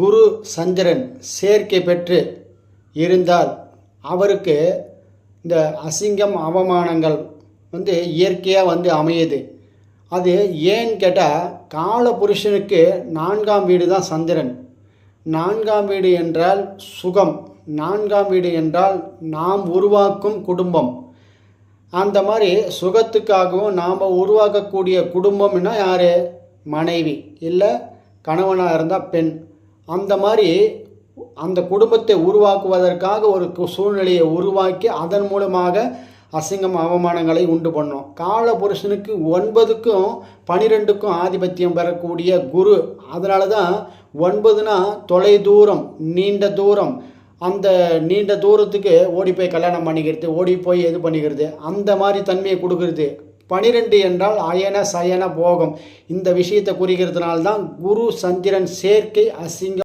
குரு சந்திரன் சேர்க்கை பெற்று இருந்தால் அவருக்கு இந்த அசிங்கம் அவமானங்கள் இயற்கையாக அமையுது. அது ஏன்னு கேட்டால் காலபுருஷனுக்கு 4ஆம் வீடு தான் சந்திரன். 4ஆம் வீடு என்றால் சுகம், 4ஆம் வீடு என்றால் நாம் உருவாக்கும் குடும்பம். அந்த மாதிரி சுகத்துக்காகவும் நாம் உருவாக்கக்கூடிய குடும்பம்னா யார்? மனைவி, இல்லை கணவனாக இருந்தால் பெண். அந்த மாதிரி அந்த குடும்பத்தை உருவாக்குவதற்காக ஒரு சூழ்நிலையை உருவாக்கி அதன் மூலமாக அசிங்கம் அவமானங்களை உண்டு பண்ணோம். காலபுருஷனுக்கு 9க்கும் 12க்கும் ஆதிபத்தியம் பெறக்கூடிய குரு. அதனால தான் 9னா தொலை தூரம், நீண்ட தூரம். அந்த நீண்ட தூரத்துக்கு ஓடி போய் கல்யாணம் பண்ணிக்கிறது, ஓடி போய் இது பண்ணிக்கிறது, அந்த மாதிரி தன்மையை கொடுக்கறது. 12 என்றால் அயன சயன போகம். இந்த விஷயத்தை குறிக்கிறதுனால்தான் குரு சந்திரன் சேர்க்கை அசிங்கம்